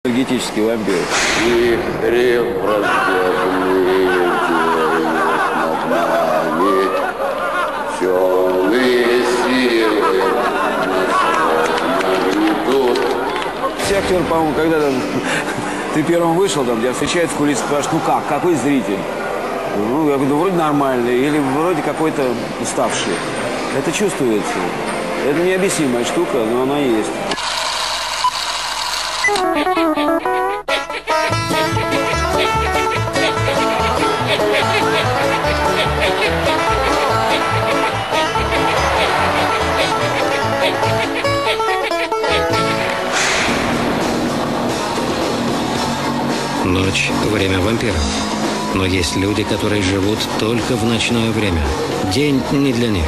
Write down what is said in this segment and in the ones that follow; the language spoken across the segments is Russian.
Энергетический вампир. И все актеры, по-моему, когда ты первым вышел, там, тебя встречают в кулисе, спрашивают, ну как, какой зритель? Ну, я говорю, вроде нормальный, или вроде какой-то уставший. Это чувствуется. Это необъяснимая штука, но она есть. Ночь – время вампиров. Но есть люди, которые живут только в ночное время. День не для них.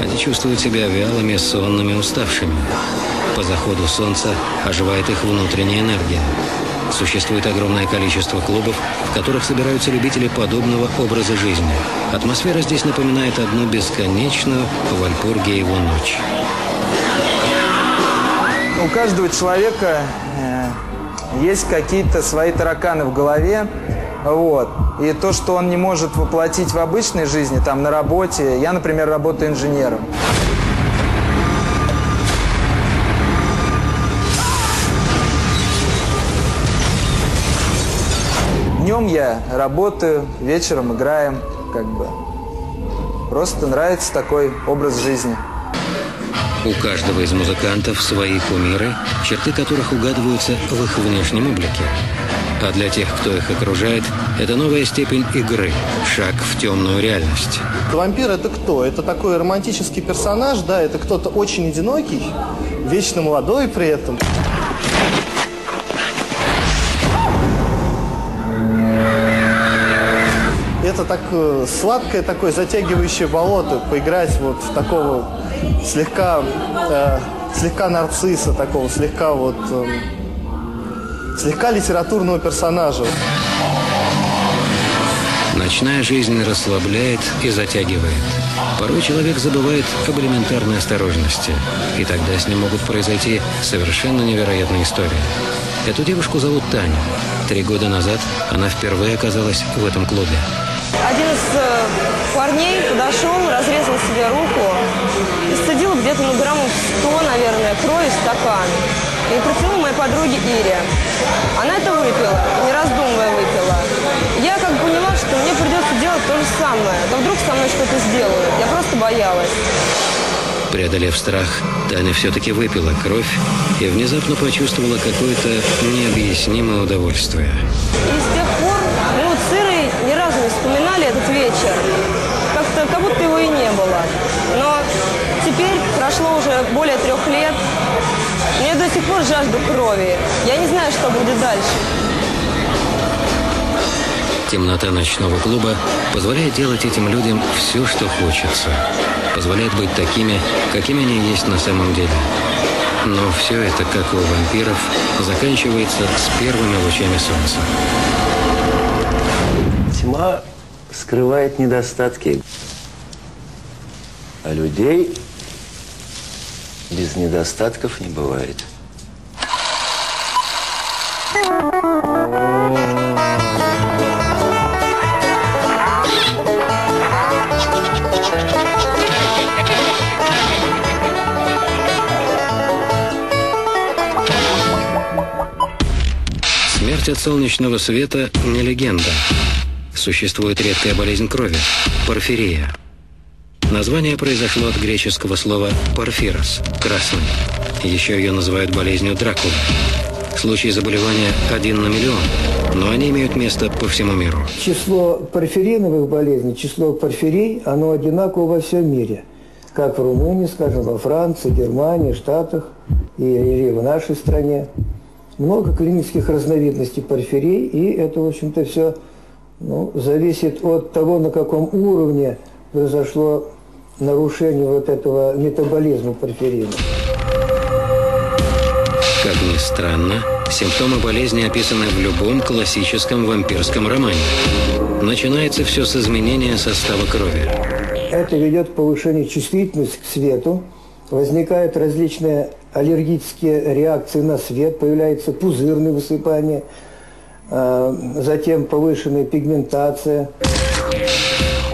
Они чувствуют себя вялыми, сонными, уставшими. По заходу солнца оживает их внутренняя энергия. Существует огромное количество клубов, в которых собираются любители подобного образа жизни. Атмосфера здесь напоминает одну бесконечную Вальпургиеву ночь. У каждого человека есть какие-то свои тараканы в голове. Вот. И то, что он не может воплотить в обычной жизни, там, на работе. Я, например, работаю инженером. Днем я работаю, вечером играем, как бы. Просто нравится такой образ жизни. У каждого из музыкантов свои кумиры, черты которых угадываются в их внешнем облике. А для тех, кто их окружает, это новая степень игры, шаг в темную реальность. Вампир – это кто? Это такой романтический персонаж, да, это кто-то очень одинокий, вечно молодой при этом. Это так сладкое такое затягивающее болото, поиграть вот в такого слегка нарцисса, такого слегка литературного персонажа. Ночная жизнь расслабляет и затягивает. Порой человек забывает об элементарной осторожности, и тогда с ним могут произойти совершенно невероятные истории. Эту девушку зовут Таня. 3 года назад она впервые оказалась в этом клубе. Один из парней подошел, разрезал себе руку и сцедил где-то граммов 100, наверное, крови в стакан. И протянул моей подруге Ире. Она это выпила, не раздумывая выпила. Я как бы поняла, что мне придется делать то же самое. Но вдруг со мной что-то сделают. Я просто боялась. Преодолев страх, Таня все-таки выпила кровь и внезапно почувствовала какое-то необъяснимое удовольствие. И с тех пор мы вот с Ирой ни разу не вспоминали этот вечер. Как будто его и не было. Но теперь прошло уже более 3 лет. Мне до сих пор жажду крови. Я не знаю, что будет дальше. Темнота ночного клуба позволяет делать этим людям все, что хочется. Позволяет быть такими, какими они есть на самом деле. Но все это, как у вампиров, заканчивается с первыми лучами солнца. Тьма скрывает недостатки, а людей без недостатков не бывает. Смерть от солнечного света не легенда. Существует редкая болезнь крови – порфирия. Название произошло от греческого слова «порфирос» – «красный». Еще ее называют болезнью Дракулы. Случаи заболевания 1 на миллион, но они имеют место по всему миру. Число порфириновых болезней, число порфирий, оно одинаково во всем мире. Как в Румынии, скажем, во Франции, Германии, Штатах или в нашей стране. Много клинических разновидностей порфирий, и это, в общем-то, все зависит от того, на каком уровне произошло нарушение вот этого метаболизма порфирина. Как ни странно, симптомы болезни описаны в любом классическом вампирском романе. Начинается все с изменения состава крови. Это ведет к повышению чувствительности к свету, возникают различные аллергические реакции на свет, появляется пузырное высыпание, затем повышенная пигментация.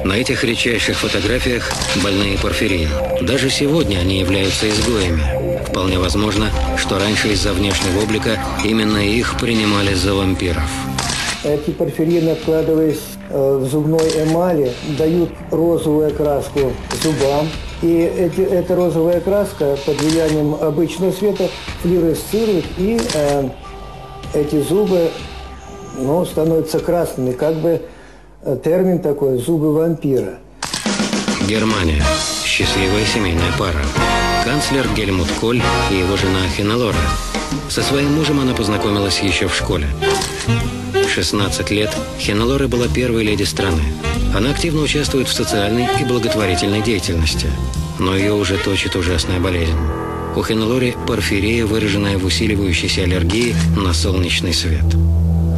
На этих редчайших фотографиях больные порфирией. Даже сегодня они являются изгоями. Вполне возможно, что раньше из-за внешнего облика именно их принимали за вампиров. Эти порфирины, откладываясь в зубной эмали, дают розовую окраску зубам. И эта розовая краска под влиянием обычного света флуоресцирует, и эти зубы становятся красными, как бы термин такой «зубы вампира». Германия. Счастливая семейная пара. Канцлер Гельмут Коль и его жена Хеннелоре. Со своим мужем она познакомилась еще в школе. В 16 лет Хеннелоре была первой леди страны. Она активно участвует в социальной и благотворительной деятельности. Но ее уже точит ужасная болезнь. У Хеннелоре порфирия, выраженная в усиливающейся аллергии на солнечный свет.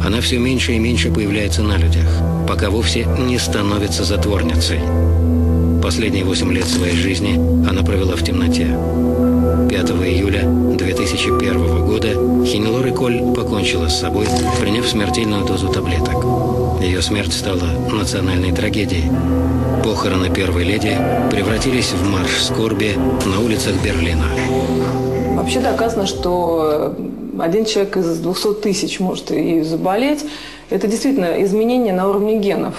Она все меньше и меньше появляется на людях, пока вовсе не становится затворницей. Последние 8 лет своей жизни она провела в темноте. 5 июля 2001 года Хеннелоре Коль покончила с собой, приняв смертельную дозу таблеток. Ее смерть стала национальной трагедией. Похороны первой леди превратились в марш скорби на улицах Берлина. Вообще доказано, что один человек из 200 тысяч может и заболеть. Это действительно изменение на уровне генов.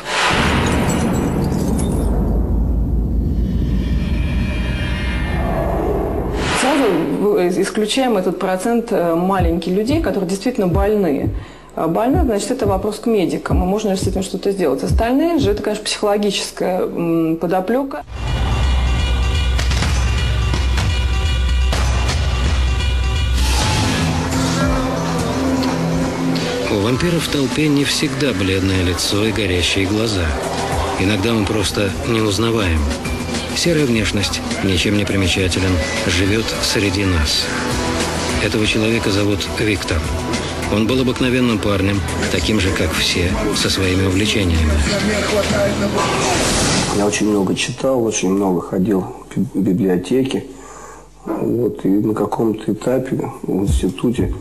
Сразу исключаем этот процент маленьких людей, которые действительно больны. Больной, значит, это вопрос к медикам, и можно ли с этим что-то сделать. Остальные же, это, конечно, психологическая подоплека. У вампиров в толпе не всегда бледное лицо и горящие глаза. Иногда он просто неузнаваем. Серая внешность, ничем не примечателен, живет среди нас. Этого человека зовут Виктор. Он был обыкновенным парнем, таким же, как все, со своими увлечениями. Я очень много читал, очень много ходил в библиотеки. И на каком-то этапе в институте